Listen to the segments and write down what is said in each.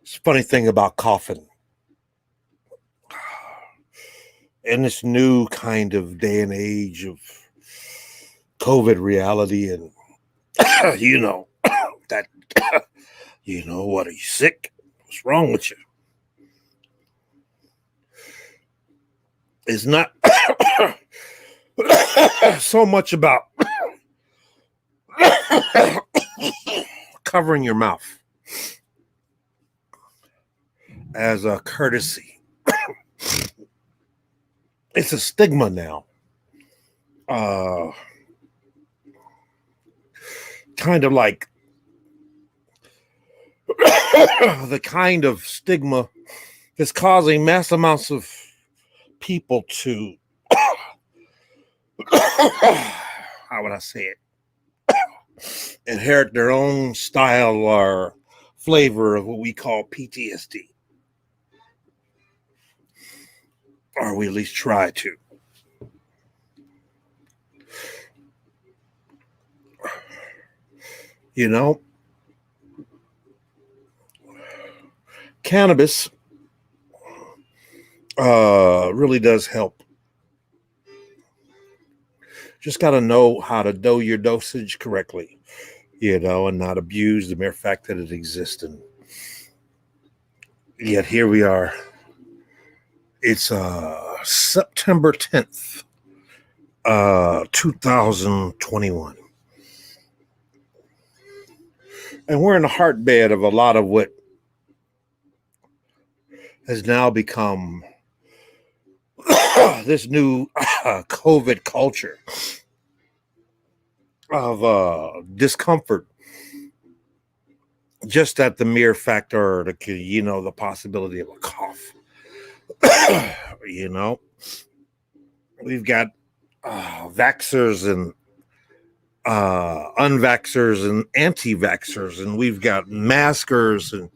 It's a funny thing about coughing. In this new kind of day and age of COVID reality, and you know, that, what, are you sick? What's wrong with you? It's not so much about covering your mouth as a courtesy. It's a stigma now. Kind of like the kind of stigma that's causing mass amounts of people to how would I say it? Inherit their own style or flavor of what we call PTSD. Or we at least try to. You know, cannabis really does help. Just got to know how to know your dosage correctly, and not abuse the mere fact that it exists. And yet here we are. It's September 10th, 2021. And we're in the heartbed of a lot of what has now become this new COVID culture of discomfort, just at the mere fact or the possibility of a cough. We've got vaxxers and unvaxxers and anti-vaxxers, and we've got maskers, and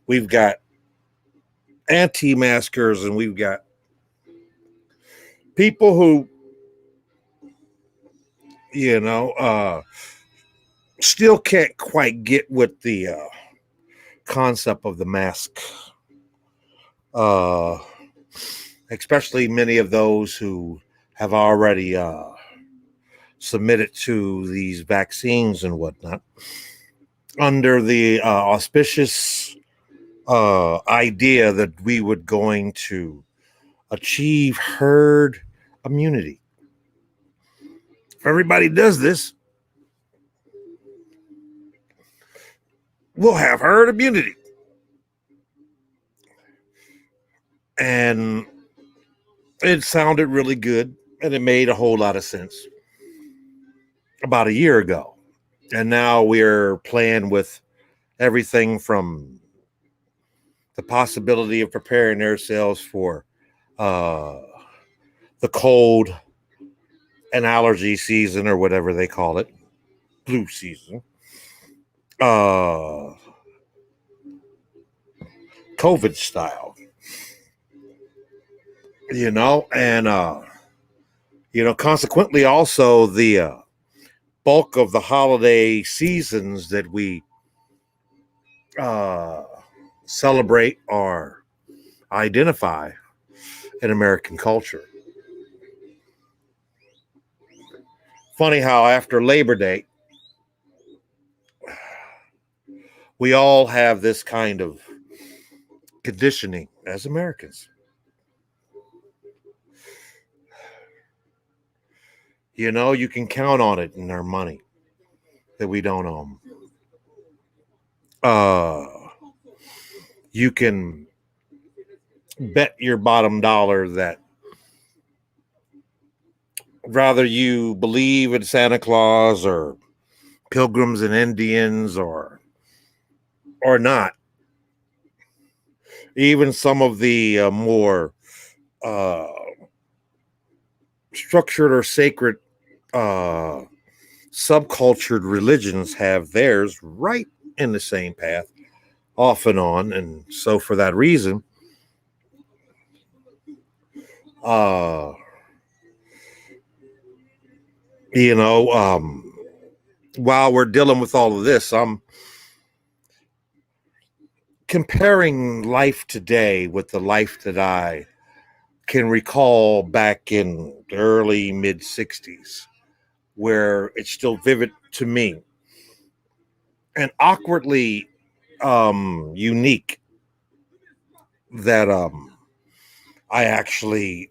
we've got anti-maskers, and we've got people who still can't quite get with the concept of the mask, especially many of those who have already submitted to these vaccines and whatnot under the auspicious idea that we would going to achieve herd immunity. If everybody does this, we'll have herd immunity. And it sounded really good, and it made a whole lot of sense about a year ago. And now we're playing with everything from the possibility of preparing ourselves for the cold and allergy season, or whatever they call it, flu season, COVID style, and consequently also the bulk of the holiday seasons that we celebrate or identify in American culture. Funny how after Labor Day, we all have this kind of conditioning as Americans. You can count on it in our money that we don't own. you can bet your bottom dollar that rather you believe in Santa Claus or pilgrims and Indians or not, even some of the more uh, structured or sacred subcultured religions have theirs right in the same path off and on. And so for that reason, uh, you know, while we're dealing with all of this, I'm comparing life today with the life that I can recall back in the early mid 60s, where it's still vivid to me and awkwardly unique that I actually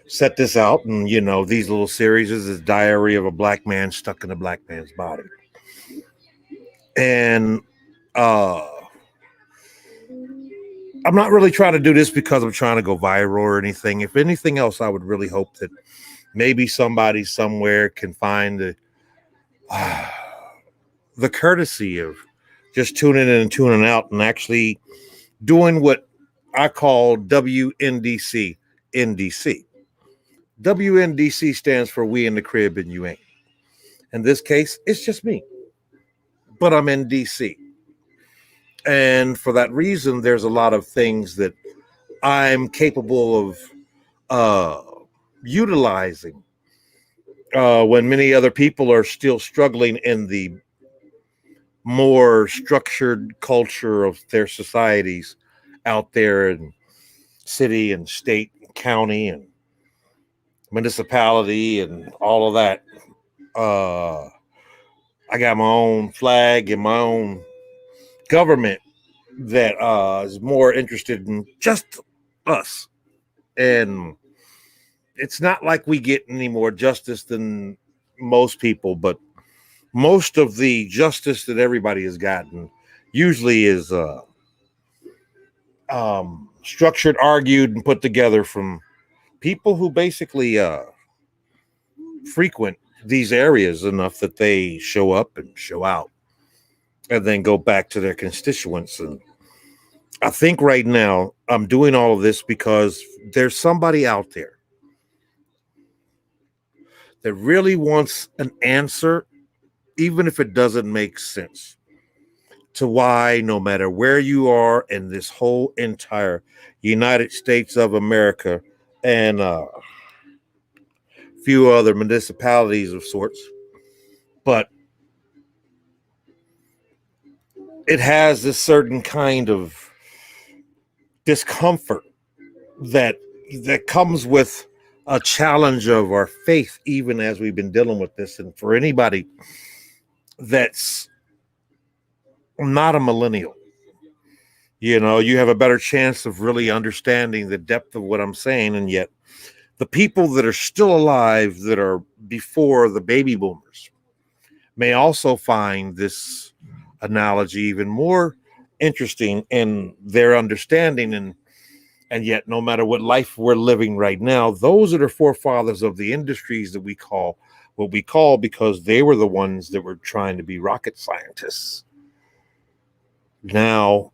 set this out. And, you know, these little series is Diary of a Black Man Stuck in a Black Man's Body. And I'm not really trying to do this because I'm trying to go viral or anything. If anything else, I would really hope that maybe somebody somewhere can find the courtesy of just tuning in and tuning out and actually doing what I call WNDC NDC. WNDC stands for We in the Crib and You Ain't. In this case, it's just me, but I'm in DC. And for that reason, there's a lot of things that I'm capable of utilizing when many other people are still struggling in the more structured culture of their societies out there in city and state and county and municipality and all of that. I got my own flag and my own government that is more interested in just us. And it's not like we get any more justice than most people, but most of the justice that everybody has gotten usually is structured, argued, and put together from people who basically frequent these areas enough that they show up and show out and then go back to their constituents. And I think right now I'm doing all of this because there's somebody out there that really wants an answer, even if it doesn't make sense, to why no matter where you are in this whole entire United States of America and a few other municipalities of sorts, but it has this certain kind of discomfort that comes with a challenge of our faith, even as we've been dealing with this. And for anybody that's not a millennial, you know, you have a better chance of really understanding the depth of what I'm saying. And yet the people that are still alive that are before the baby boomers may also find this analogy even more interesting in their understanding. And yet, no matter what life we're living right now, those are the forefathers of the industries that we call what we call, because they were the ones that were trying to be rocket scientists. Now,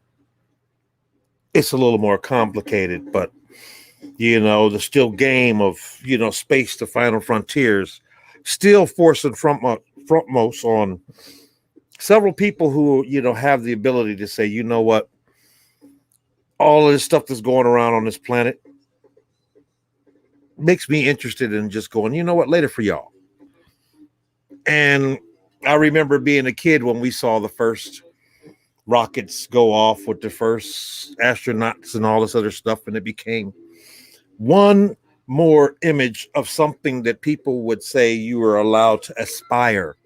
it's a little more complicated, but, you know, the still game of, you know, space to final frontiers, still forcing frontmost on several people who, you know, have the ability to say, you know what, all of this stuff that's going around on this planet makes me interested in just going, you know what, later for y'all. And I remember being a kid when we saw the first rockets go off with the first astronauts and all this other stuff. And it became one more image of something that people would say you were allowed to aspire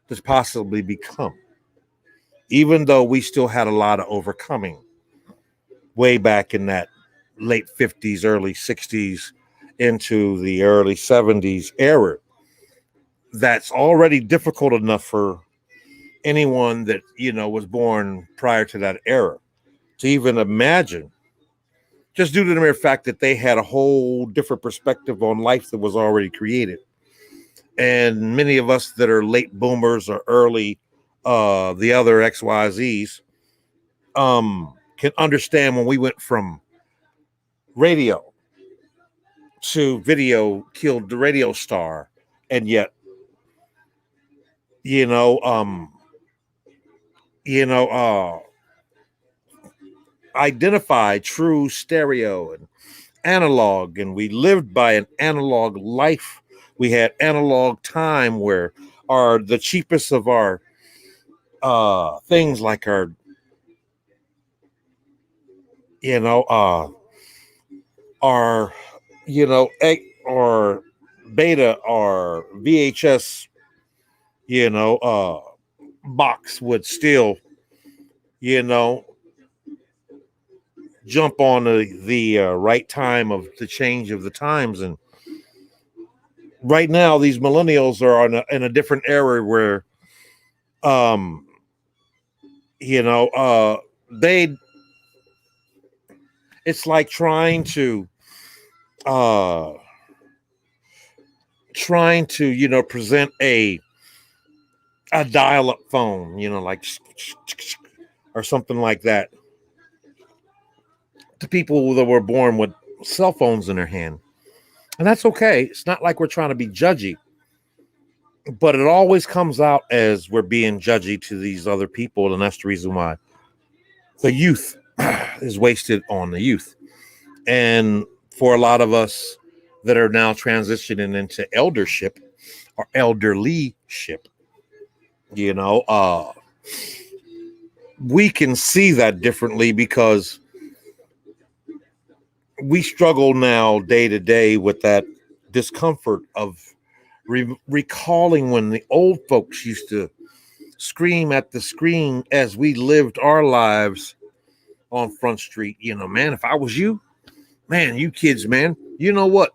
to possibly become, even though we still had a lot of overcoming way back in that late 50s, early 60s into the early 70s era. That's already difficult enough for anyone that, was born prior to that era to even imagine, just due to the mere fact that they had a whole different perspective on life that was already created. And many of us that are late boomers or early, the other XYZs, can understand when we went from radio to video killed the radio star, and yet, you know, um, you know, identify true stereo and analog, and we lived by an analog life. We had analog time where the cheapest of our things like our, you know, our, or beta or VHS, box would still, you know, jump on the right time of the change of the times. And right now, these millennials are in a different era where, they, it's like trying to, present a dial-up phone, like, or something like that, to people that were born with cell phones in their hand. And that's okay. It's not like we're trying to be judgy, but it always comes out as we're being judgy to these other people. And that's the reason why the youth is wasted on the youth. And for a lot of us that are now transitioning into eldership or elderlyship, we can see that differently because we struggle now day to day with that discomfort of recalling when the old folks used to scream at the screen as we lived our lives on Front Street. Man, if I was you, man, you kids, man, you know what?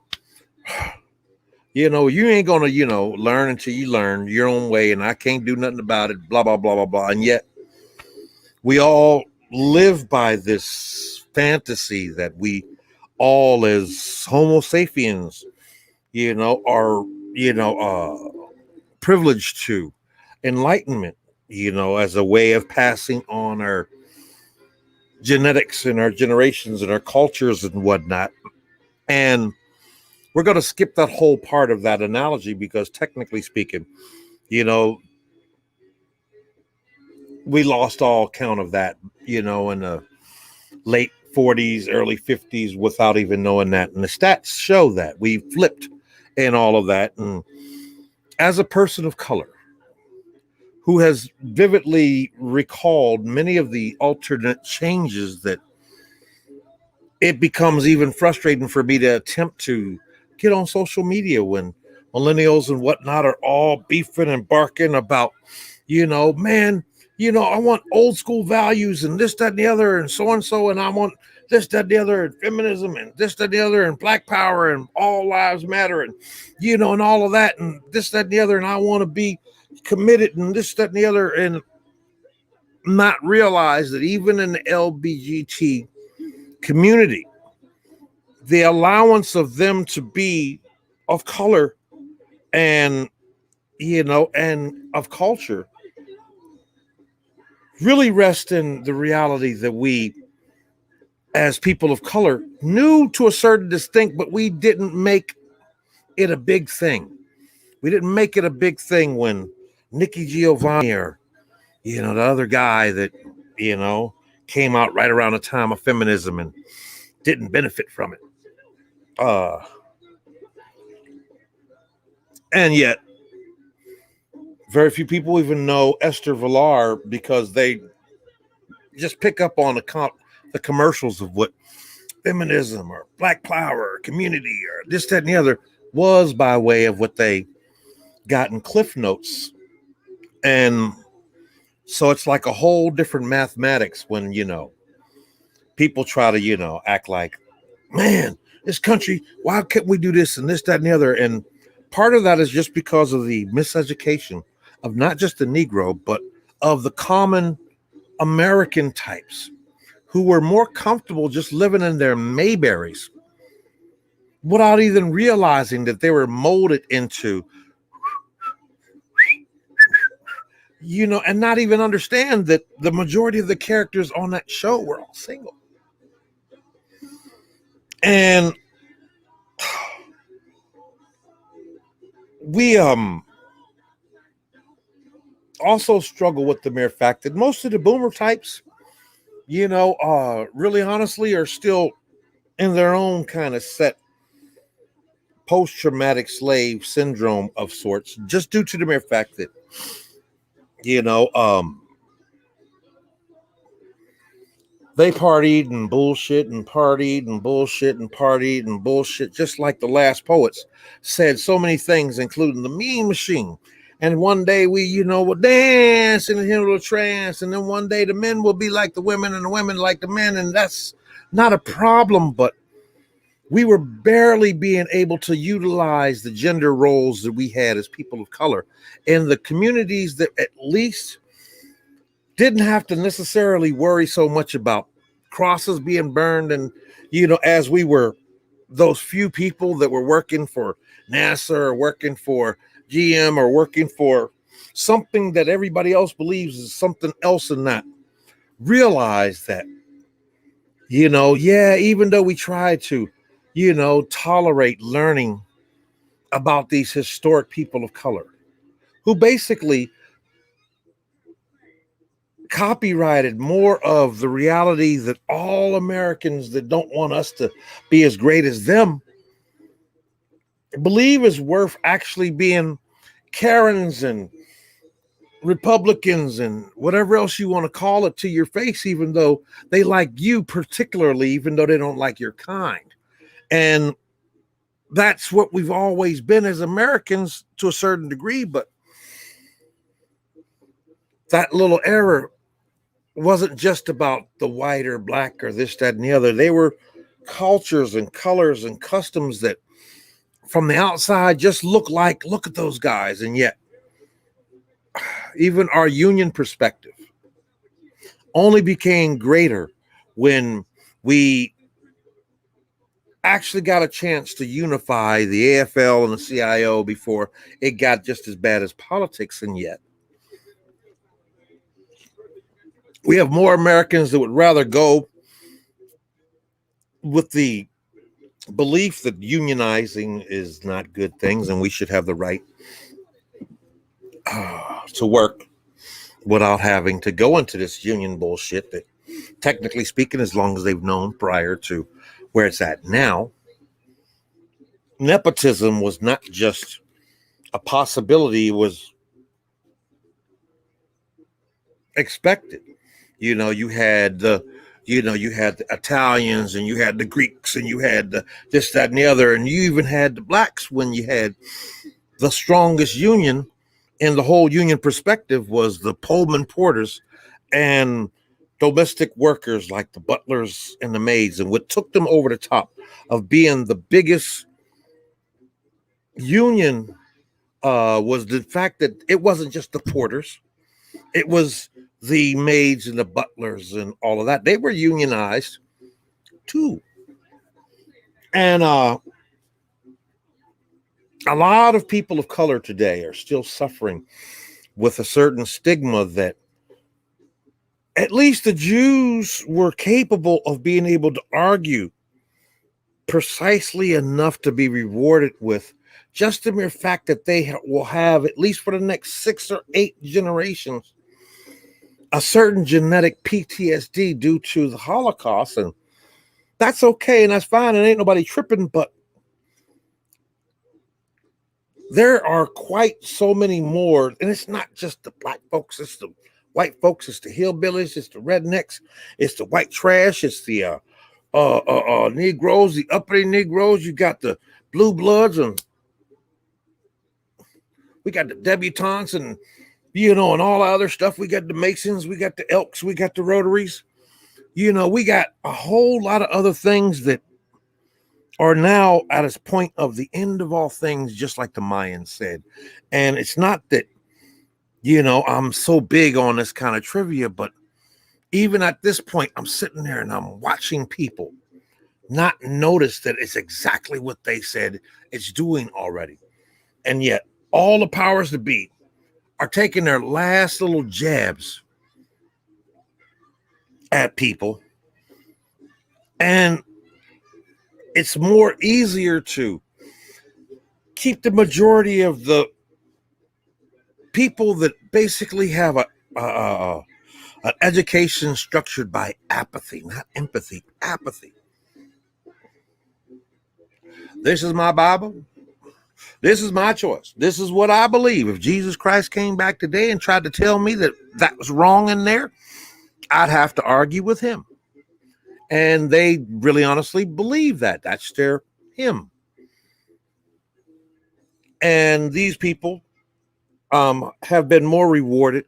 You ain't gonna, learn until you learn your own way, and I can't do nothing about it, blah, blah, blah, blah, blah. And yet we all live by this fantasy that we all as Homo sapiens, are, privileged to enlightenment, as a way of passing on our genetics and our generations and our cultures and whatnot. And we're going to skip that whole part of that analogy because technically speaking, we lost all count of that, in the late 40s, early 50s without even knowing that. And the stats show that we flipped and all of that. And as a person of color who has vividly recalled many of the alternate changes, that it becomes even frustrating for me to attempt to get on social media when millennials and whatnot are all beefing and barking about, man, I want old school values and this, that, and the other, and so, and I want this, that, and the other, and feminism, and this, that, and the other, and black power, and all lives matter, and, and all of that, and this, that, and the other, and I want to be committed, and this, that, and the other, and not realize that even in the LGBT community, the allowance of them to be of color and, and of culture really rest in the reality that we, as people of color, knew to a certain distinct, but we didn't make it a big thing. We didn't make it a big thing when Nikki Giovanni or, the other guy that, came out right around the time of feminism and didn't benefit from it. And yet, very few people even know Esther Villar because they just pick up on the commercials of what feminism or black power or community or this, that, and the other was by way of what they got in Cliff Notes. And so it's like a whole different mathematics when, people try to, act like, man, this country, why can't we do this and this, that, and the other? And part of that is just because of the miseducation of not just the Negro, but of the common American types who were more comfortable just living in their Mayberries without even realizing that they were molded into, and not even understand that the majority of the characters on that show were all single. And we also struggle with the mere fact that most of the boomer types, really honestly are still in their own kind of set post-traumatic slave syndrome of sorts, just due to the mere fact that, you know, um, they partied and bullshit and partied and bullshit and partied and bullshit, just like the last poets said so many things, including the mean machine. And one day we, will dance in a little trance. And then one day the men will be like the women and the women like the men. And that's not a problem, but we were barely being able to utilize the gender roles that we had as people of color in the communities that at least didn't have to necessarily worry so much about crosses being burned. And, as we were those few people that were working for NASA or working for GM or working for something that everybody else believes is something else, and not realize that, even though we try to, tolerate learning about these historic people of color who basically copyrighted more of the reality that all Americans that don't want us to be as great as them believe is worth actually being Karens and Republicans and whatever else you want to call it to your face, even though they like you particularly, even though they don't like your kind. And that's what we've always been as Americans to a certain degree. But that little error wasn't just about the white or black or this, that, and the other. They were cultures and colors and customs that from the outside just look at those guys. And yet, even our Union perspective only became greater when we actually got a chance to unify the AFL and the CIO before it got just as bad as politics. And yet, we have more Americans that would rather go with the belief that unionizing is not good things and we should have the right to work without having to go into this union bullshit that, technically speaking, as long as they've known prior to where it's at now, nepotism was not just a possibility, it was expected. You had the Italians and you had the Greeks and you had the this, that, and the other, and you even had the blacks. When you had the strongest union in the whole union perspective was the Pullman porters and domestic workers like the butlers and the maids. And what took them over the top of being the biggest union was the fact that it wasn't just the porters, it was the maids and the butlers and all of that. They were unionized too. And a lot of people of color today are still suffering with a certain stigma that at least the Jews were capable of being able to argue precisely enough to be rewarded with just the mere fact that they will have, at least for the next 6 or 8 generations, a certain genetic PTSD due to the Holocaust. And that's okay and that's fine, and ain't nobody tripping. But there are quite so many more, and it's not just the black folks, it's the white folks, it's the hillbillies, it's the rednecks, it's the white trash, it's the Negroes, the uppity Negroes. You got the blue bloods, and we got the debutantes, and and all the other stuff. We got the Masons, we got the Elks, we got the Rotaries. We got a whole lot of other things that are now at its point of the end of all things, just like the Mayans said. And it's not that I'm so big on this kind of trivia, but even at this point, I'm sitting there and I'm watching people not notice that it's exactly what they said it's doing already. And yet, all the powers that be are taking their last little jabs at people. And it's more easier to keep the majority of the people that basically have an education structured by apathy, not empathy, apathy. This is my Bible. This is my choice. This is what I believe. If Jesus Christ came back today and tried to tell me that that was wrong in there, I'd have to argue with him. And they really honestly believe that. That's their him. And these people have been more rewarded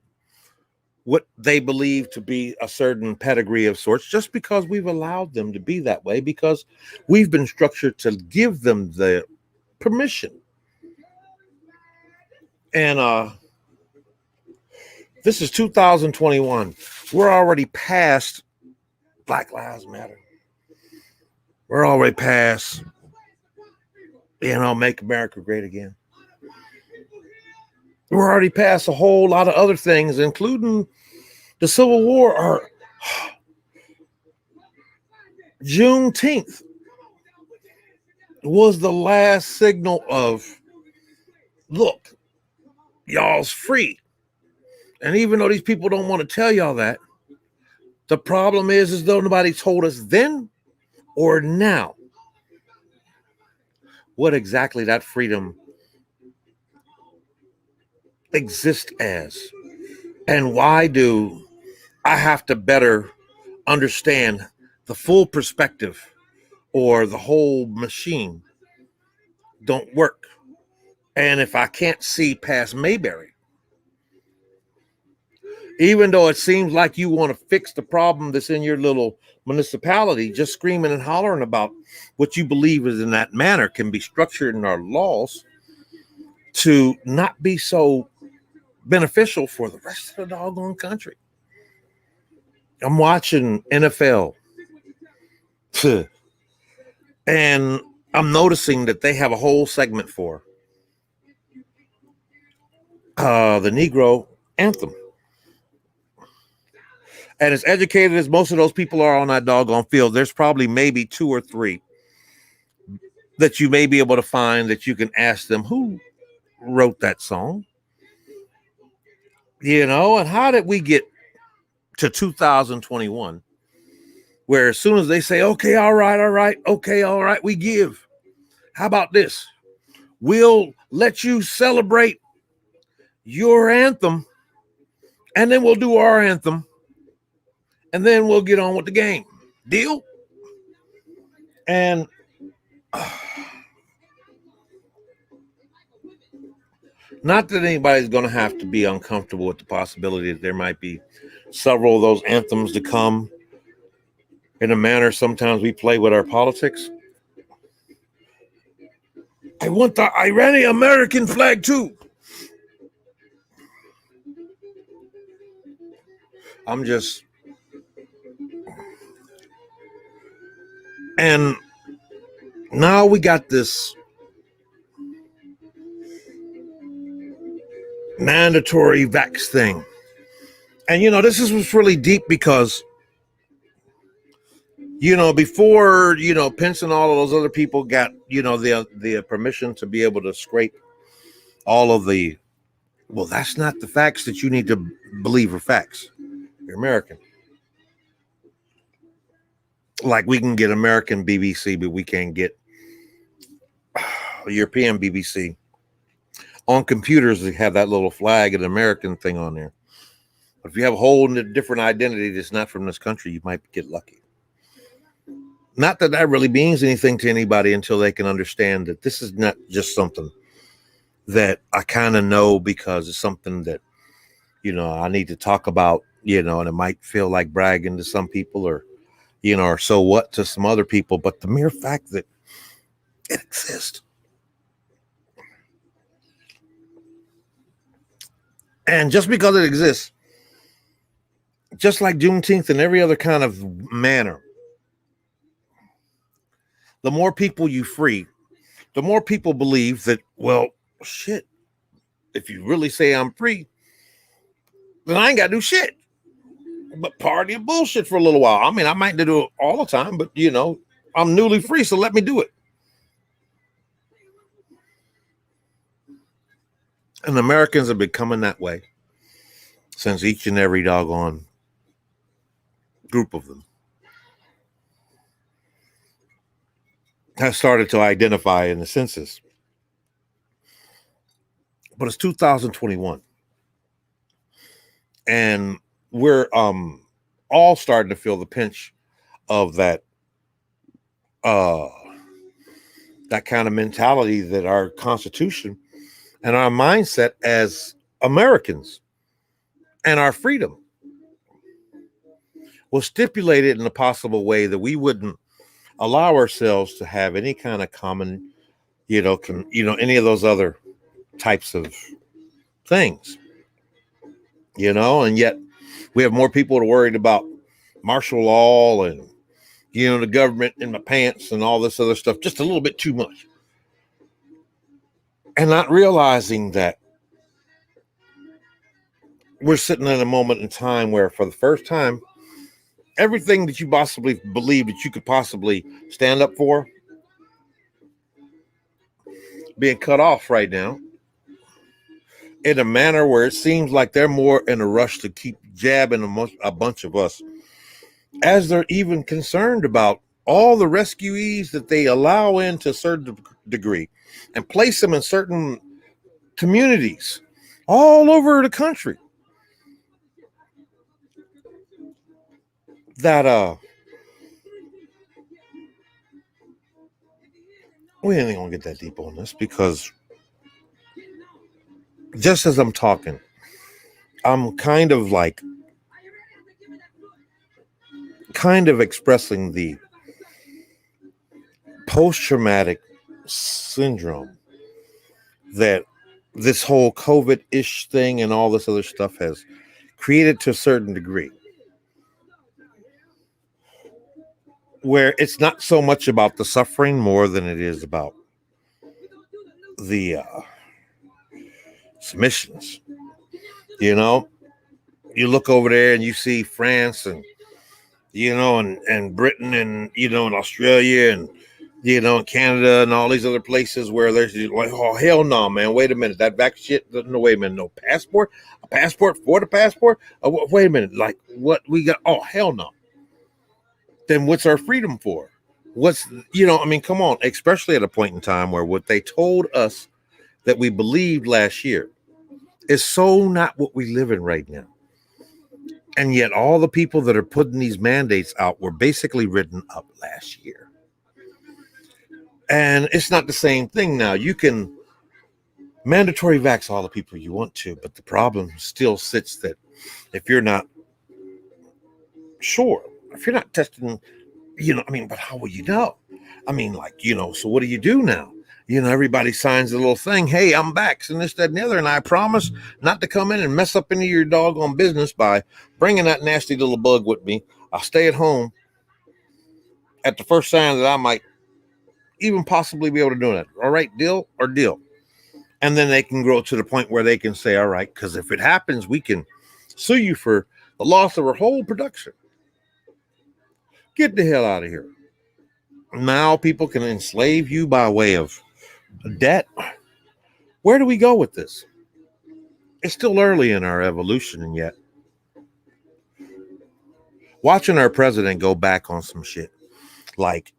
what they believe to be a certain pedigree of sorts just because we've allowed them to be that way, because we've been structured to give them the permission. And this is 2021. We're already past Black Lives Matter. We're already past, Make America Great Again. We're already past a whole lot of other things, including the Civil War or Juneteenth was the last signal of, look, y'all's free. And even though these people don't want to tell y'all that, the problem is though nobody told us then or now what exactly that freedom exists as. And why do I have to better understand the full perspective, or the whole machine don't work? And if I can't see past Mayberry, even though it seems like you want to fix the problem that's in your little municipality, just screaming and hollering about what you believe is in that manner can be structured in our laws to not be so beneficial for the rest of the doggone country. I'm watching NFL and I'm noticing that they have a whole segment for the Negro anthem. And as educated as most of those people are on that doggone field, there's probably maybe 2 or 3 that you may be able to find that you can ask them who wrote that song. And how did we get to 2021 where as soon as they say, okay, all right, okay, all right, we give. How about this? We'll let you celebrate your anthem, and then we'll do our anthem, and then we'll get on with the game. Deal? And not that anybody's going to have to be uncomfortable with the possibility that there might be several of those anthems to come in a manner sometimes we play with our politics. I want the Iranian American flag too. I'm just... And now we got this mandatory vax thing. And, this is what's really deep because, before, Pence and all of those other people got, the permission to be able to scrape all of the, well, that's not the facts that you need to believe are facts. You're American. Like we can get American BBC, but we can't get European BBC. On computers, they have that little flag and American thing on there. But if you have a whole different identity that's not from this country, you might get lucky. Not that that really means anything to anybody until they can understand that this is not just something that I kind of know because it's something that, I need to talk about, and it might feel like bragging to some people or so what to some other people. But the mere fact that it exists. And just because it exists, just like Juneteenth and every other kind of manner, the more people you free, the more people believe that, well, shit, if you really say I'm free, then I ain't got to do shit but party and bullshit for a little while. I mean, I might do it all the time, but I'm newly free, so let me do it. And Americans have been coming that way since each and every doggone group of them has started to identify in the census. But it's 2021. And we're all starting to feel the pinch of that kind of mentality that our Constitution and our mindset as Americans and our freedom was stipulated in a possible way that we wouldn't allow ourselves to have any kind of common, any of those other types of things, and yet we have more people that are worried about martial law and, the government in my pants and all this other stuff, just a little bit too much. And not realizing that we're sitting in a moment in time where for the first time, everything that you possibly believe that you could possibly stand up for being cut off right now in a manner where it seems like they're more in a rush to keep jabbing a bunch of us, as they're even concerned about all the rescuees that they allow in to a certain degree and place them in certain communities all over the country that we ain't gonna get that deep on this, because just as I'm talking, I'm kind of expressing the post-traumatic syndrome that this whole COVID-ish thing and all this other stuff has created to a certain degree, where it's not so much about the suffering more than it is about the submissions. You look over there and you see France and and Britain and and Australia and and Canada and all these other places where there's like, oh hell no, man, wait a minute, that back shit, no, wait a minute, no passport, a passport for the passport, wait a minute, like what we got, oh hell no. Then what's our freedom for? What's come on, especially at a point in time where what they told us that we believed last year is so not what we live in right now. And yet all the people that are putting these mandates out were basically written up last year. And it's not the same thing now. You can mandatory vax all the people you want to, but the problem still sits that if you're not sure, if you're not testing, but how will you know? So what do you do now? Everybody signs a little thing. Hey, I'm vaxxed and this, that, and the other. And I promise not to come in and mess up any of your doggone business by bringing that nasty little bug with me. I'll stay at home at the first sign that I might even possibly be able to do that. All right, deal or deal. And then they can grow to the point where they can say, all right, because if it happens, we can sue you for the loss of our whole production. Get the hell out of here. Now people can enslave you by way of debt. Where do we go with this? It's still early in our evolution, and yet watching our president go back on some shit, like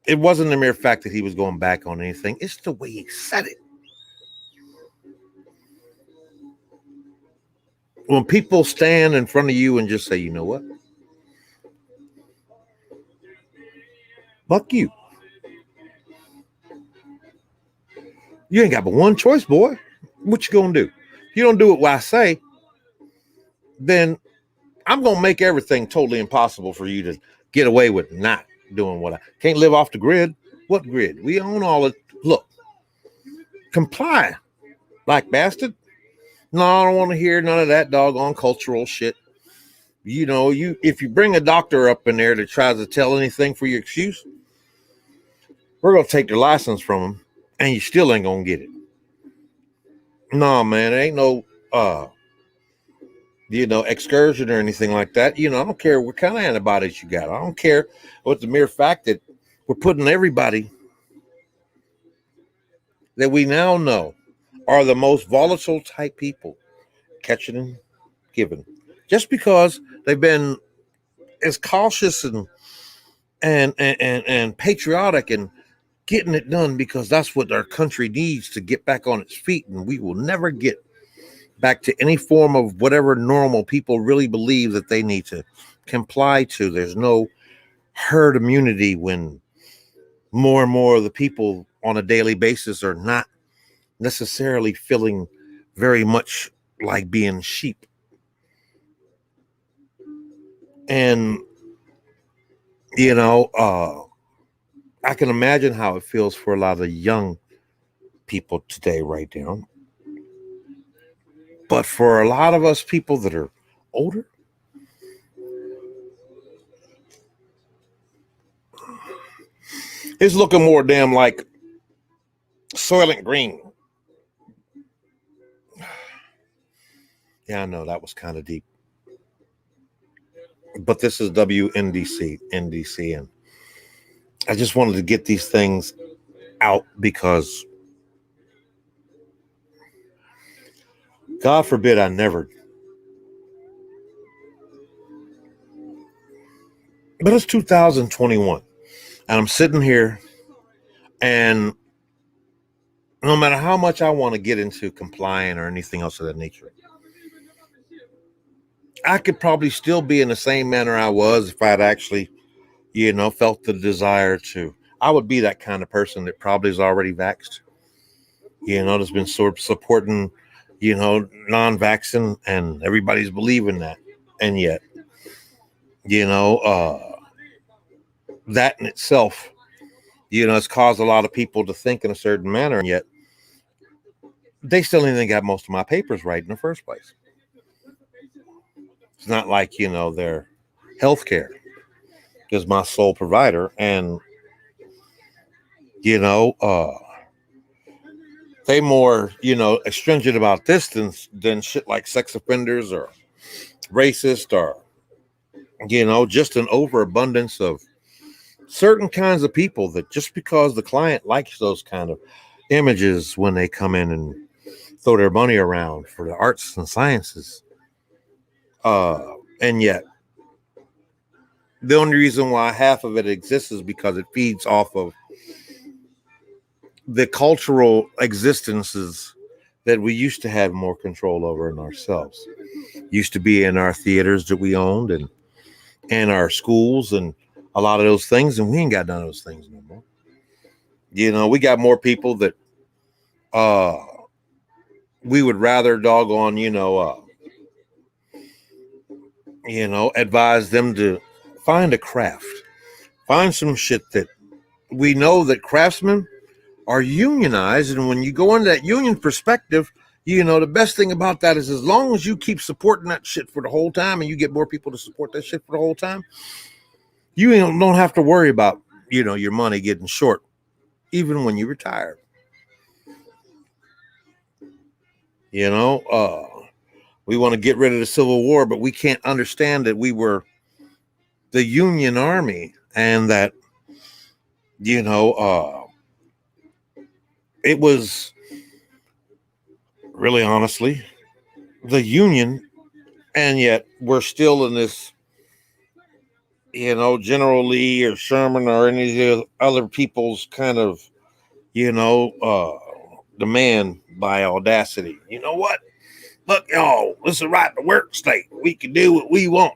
it wasn't the mere fact that he was going back on anything, it's the way he said it. When people stand in front of you and just say, you know what? Fuck you. You ain't got but one choice, boy. What you gonna do? If you don't do what I say, then I'm gonna make everything totally impossible for you to get away with not doing what I can't live off the grid. What grid? We own all it. Look, comply, black bastard. No, I don't want to hear none of that doggone cultural shit. You know, if you bring a doctor up in there that tries to tell anything for your excuse, we're gonna take your license from them, and you still ain't gonna get it. No, man, it ain't no excursion or anything like that. I don't care what kind of antibodies you got. I don't care what the mere fact that we're putting everybody that we now know are the most volatile type people, catching and giving, just because they've been as cautious and patriotic and getting it done, because that's what our country needs to get back on its feet. And we will never get back to any form of whatever normal people really believe that they need to comply to. There's no herd immunity when more and more of the people on a daily basis are not necessarily feeling very much like being sheep. And I can imagine how it feels for a lot of the young people today right now. But for a lot of us people that are older, it's looking more damn like Soylent Green. Yeah, I know that was kind of deep. But this is WNDC, NDC, and I just wanted to get these things out because God forbid I never. But it's 2021, and I'm sitting here, and no matter how much I want to get into complying or anything else of that nature, I could probably still be in the same manner I was if I'd actually, felt the desire to. I would be that kind of person that probably is already vaxxed, that's been sort of supporting, non-vaccine, and everybody's believing that. And yet, that in itself, it's caused a lot of people to think in a certain manner, and yet they still ain't got most of my papers right in the first place. It's not like, their healthcare is my sole provider. And, they more, stringent about this than shit like sex offenders or racist or, just an overabundance of certain kinds of people that just because the client likes those kind of images when they come in and throw their money around for the arts and sciences. And yet, the only reason why half of it exists is because it feeds off of the cultural existences that we used to have more control over in ourselves. Used to be in our theaters that we owned and our schools and a lot of those things, and we ain't got none of those things no more. We got more people that we would rather doggone, advise them to find a craft, find some shit that we know that craftsmen are unionized. And when you go into that union perspective, the best thing about that is as long as you keep supporting that shit for the whole time and you get more people to support that shit for the whole time, you don't have to worry about, your money getting short, even when you retire. We want to get rid of the Civil War, but we can't understand that we were the Union Army and that, it was really honestly the Union, and yet we're still in this, General Lee or Sherman or any of the other people's kind of, demand by audacity. You know what? Look, y'all, this is a right to work state. We can do what we want.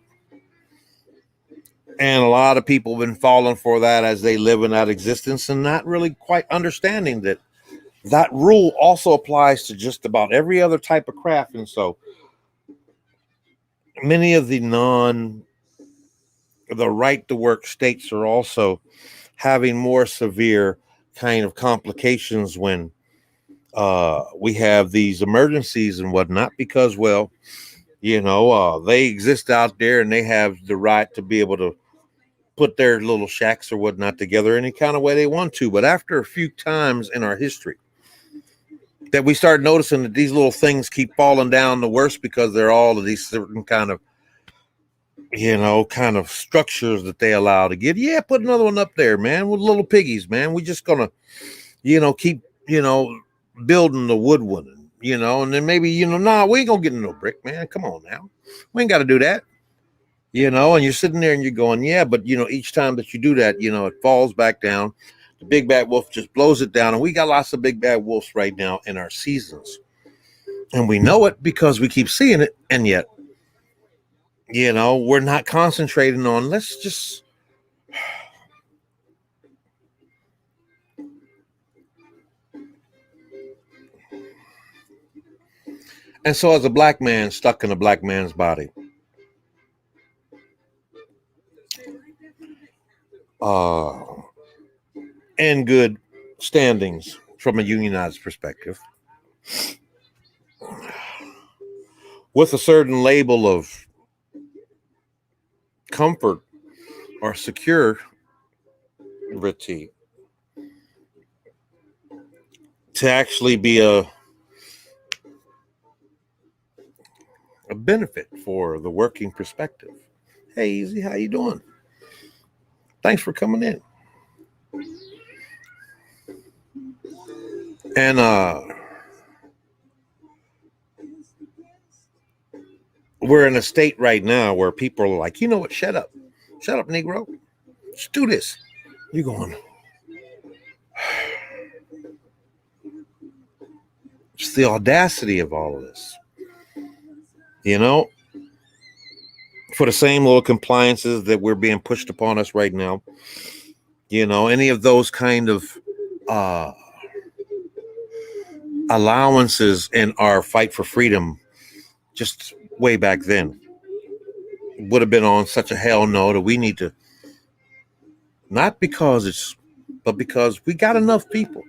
And a lot of people have been falling for that as they live in that existence and not really quite understanding that that rule also applies to just about every other type of craft. And so many of the right to work states are also having more severe kind of complications when We have these emergencies and whatnot because, well, they exist out there and they have the right to be able to put their little shacks or whatnot together any kind of way they want to. But after a few times in our history that we start noticing that these little things keep falling down the worst because they're all of these certain kind of, structures that they allow to get. Yeah, put another one up there, man, with little piggies, man. We just gonna, keep, building the wood one, and then maybe, nah, we ain't gonna get no brick, man. Come on now. We ain't got to do that. And you're sitting there and you're going, yeah, but each time that you do that, it falls back down. The big bad wolf just blows it down. And we got lots of big bad wolves right now in our seasons. And we know it because we keep seeing it. And yet, we're not concentrating on, let's just. And so as a black man stuck in a black man's body, in good standings from a unionized perspective, with a certain label of comfort or security to actually be a benefit for the working perspective. Hey, Easy, how you doing? Thanks for coming in. And we're in a state right now where people are like, you know what? Shut up, Negro. Let's do this. You're going. It's the audacity of all of this. For the same little compliances that we're being pushed upon us right now. Any of those kind of allowances in our fight for freedom just way back then would have been on such a hell no that we need to, not because but because we got enough people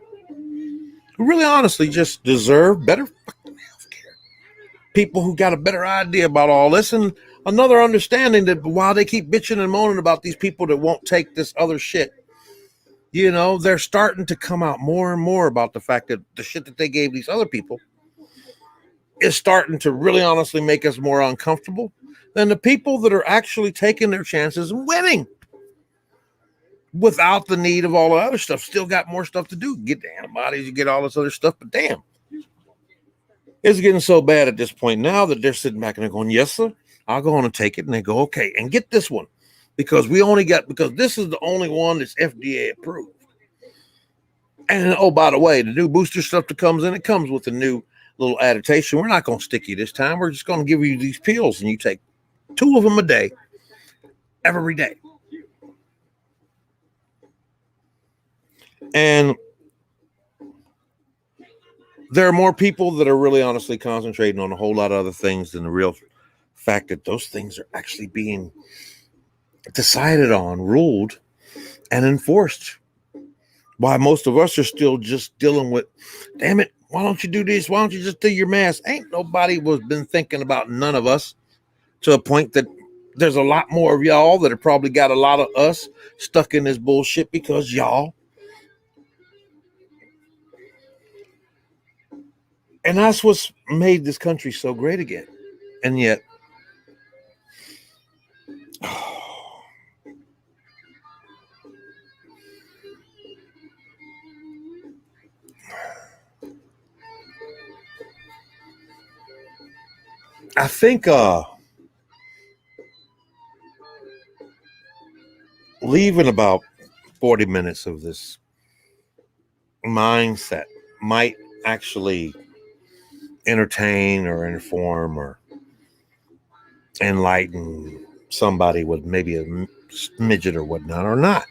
who really honestly just deserve better fucking healthcare. People who got a better idea about all this and another understanding that while they keep bitching and moaning about these people that won't take this other shit, they're starting to come out more and more about the fact that the shit that they gave these other people is starting to really honestly make us more uncomfortable than the people that are actually taking their chances and winning without the need of all the other stuff. Still got more stuff to do. Get the antibodies, you get all this other stuff, but damn. It's getting so bad at this point now that they're sitting back and they're going, yes, sir, I'll go on and take it. And they go, okay, and get this one because this is the only one that's FDA approved. And oh, by the way, the new booster stuff that comes in, it comes with a new little adaptation. We're not going to stick you this time. We're just going to give you these pills and you take 2 of them a day, every day. And there are more people that are really honestly concentrating on a whole lot of other things than the real fact that those things are actually being decided on, ruled, and enforced. Why most of us are still just dealing with, damn it, why don't you do this? Why don't you just do your mask? Ain't nobody been thinking about none of us to a point that there's a lot more of y'all that have probably got a lot of us stuck in this bullshit because y'all. And that's what's made this country so great again. And yet, I think leaving about 40 minutes of this mindset might actually entertain or inform or enlighten somebody with maybe a midget or whatnot or not.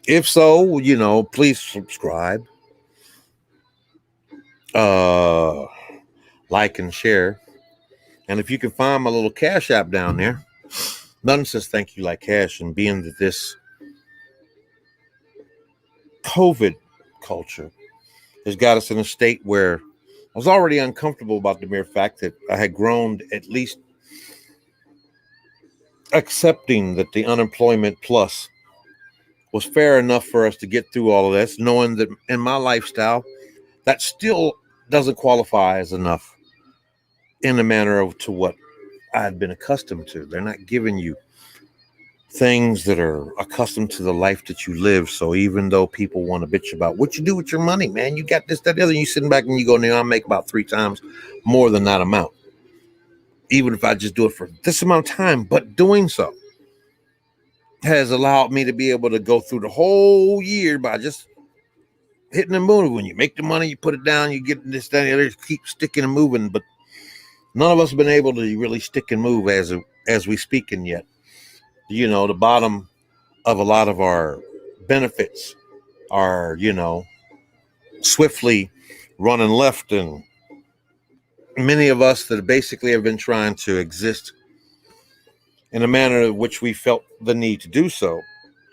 If so, please subscribe, like and share. And if you can find my little Cash App down there, nothing says thank you like cash. And being that this COVID culture has got us in a state where I was already uncomfortable about the mere fact that I had grown at least accepting that the unemployment plus was fair enough for us to get through all of this, knowing that in my lifestyle, that still doesn't qualify as enough in the manner of to what I had been accustomed to. They're not giving you things that are accustomed to the life that you live. So even though people want to bitch about what you do with your money, man, you got this, that, the other, and you sitting back and you go, now I make about 3 times more than that amount. Even if I just do it for this amount of time, but doing so has allowed me to be able to go through the whole year by just hitting the moon. When you make the money, you put it down, you get this, that, and the other, keep sticking and moving. But none of us have been able to really stick and move as we speaking yet. You know, the bottom of a lot of our benefits are, swiftly running left. And many of us that basically have been trying to exist in a manner in which we felt the need to do so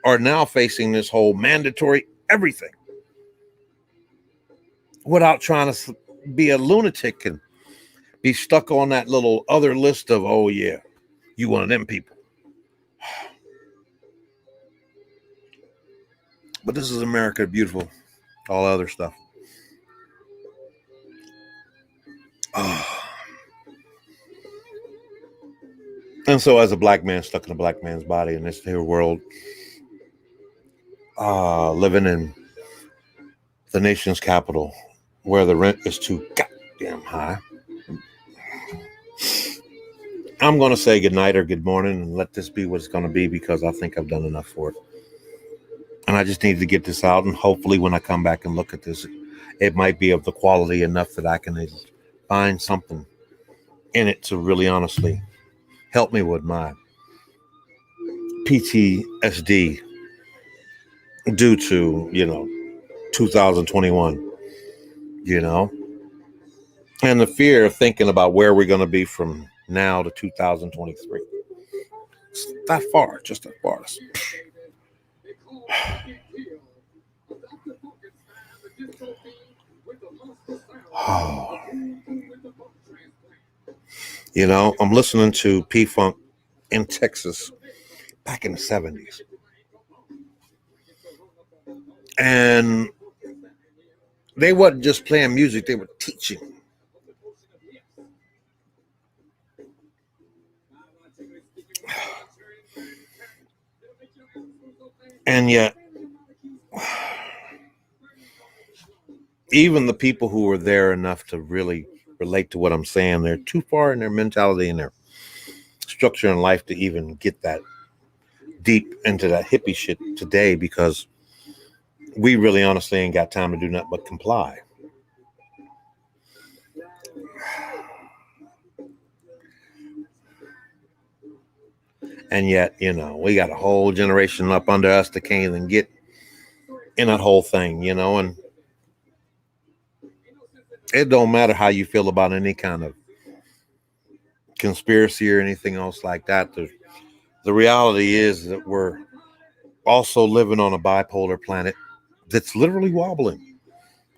are now facing this whole mandatory everything without trying to be a lunatic and be stuck on that little other list of, oh yeah, you one of them people. But this is America, beautiful, all other stuff. Oh. And so as a black man stuck in a black man's body in this here world, living in the nation's capital where the rent is too goddamn high, I'm going to say good night or good morning and let this be what it's going to be, because I think I've done enough for it. And I just need to get this out. And hopefully when I come back and look at this, it might be of the quality enough that I can find something in it to really honestly help me with my PTSD due to, 2021, and the fear of thinking about where we're going to be from now to 2023. It's that far, just that far. Oh. I'm listening to P-Funk in Texas back in the 70s. And they wasn't just playing music, they were teaching. And yet, even the people who were there enough to really relate to what I'm saying, they're too far in their mentality and their structure in life to even get that deep into that hippie shit today, because we really honestly ain't got time to do nothing but comply. And yet, we got a whole generation up under us that can't even get in that whole thing, and it don't matter how you feel about any kind of conspiracy or anything else like that. The reality is that we're also living on a bipolar planet that's literally wobbling,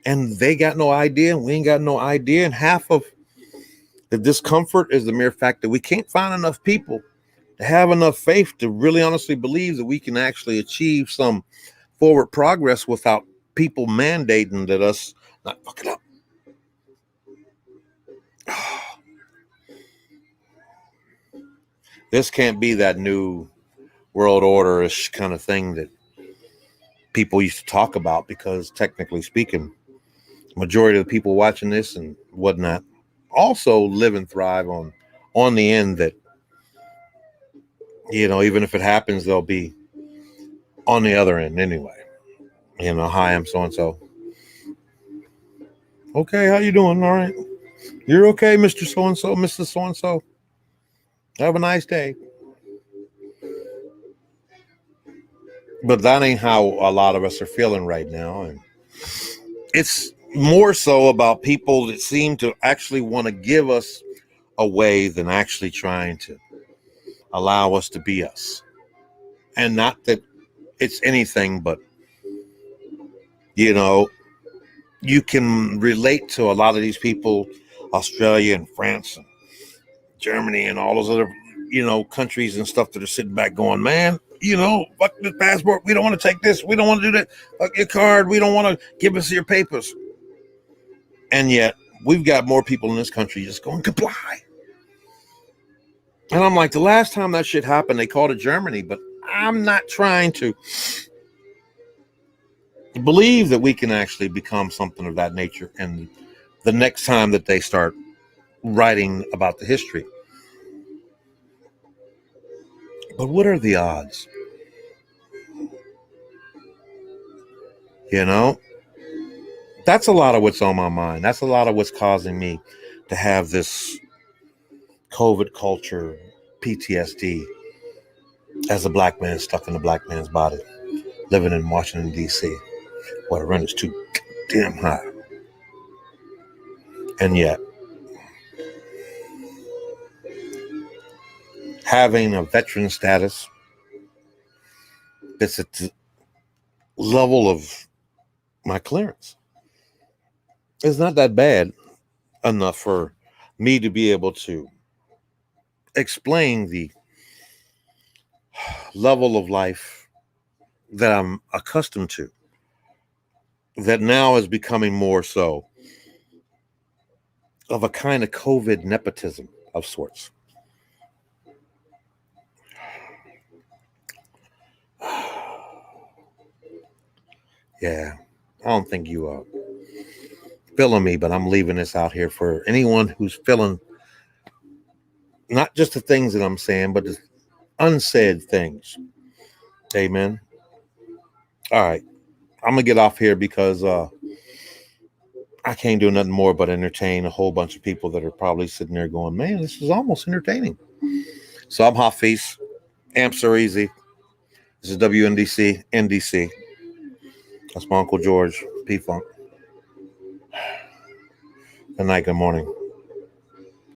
and they got no idea and we ain't got no idea. And half of the discomfort is the mere fact that we can't find enough people to have enough faith to really honestly believe that we can actually achieve some forward progress without people mandating that us not fuck it up. This can't be that new world order-ish kind of thing that people used to talk about, because technically speaking, majority of the people watching this and whatnot also live and thrive on the end that, even if it happens, they'll be on the other end anyway. Hi, I'm so-and-so. Okay, how you doing? All right. You're okay, Mr. So-and-so, Mrs. So-and-so. Have a nice day. But that ain't how a lot of us are feeling right now. And it's more so about people that seem to actually want to give us a way than actually trying to allow us to be us. And not that it's anything but, you can relate to a lot of these people, Australia and France and Germany and all those other, countries and stuff that are sitting back going, man, fuck this passport. We don't want to take this. We don't want to do that. Fuck your card. We don't want to give us your papers. And yet we've got more people in this country just going, comply. And I'm like, the last time that shit happened, they called it Germany, but I'm not trying to believe that we can actually become something of that nature. And the next time that they start writing about the history. But what are the odds? That's a lot of what's on my mind. That's a lot of what's causing me to have this COVID culture PTSD as a black man stuck in a black man's body, living in Washington, D.C., where the rent is too damn high. And yet, having a veteran status that's at the level of my clearance is not that bad enough for me to be able to explain the level of life that I'm accustomed to, that now is becoming more so of a kind of COVID nepotism of sorts. Yeah, I don't think you are feeling me, but I'm leaving this out here for anyone who's feeling not just the things that I'm saying, but the unsaid things. Amen. All right, I'm gonna get off here because I can't do nothing more but entertain a whole bunch of people that are probably sitting there going, man, this is almost entertaining. So I'm Hafiz. Amps are easy. This is WNDC, NDC. That's my Uncle George, P-Funk. Good night, good morning.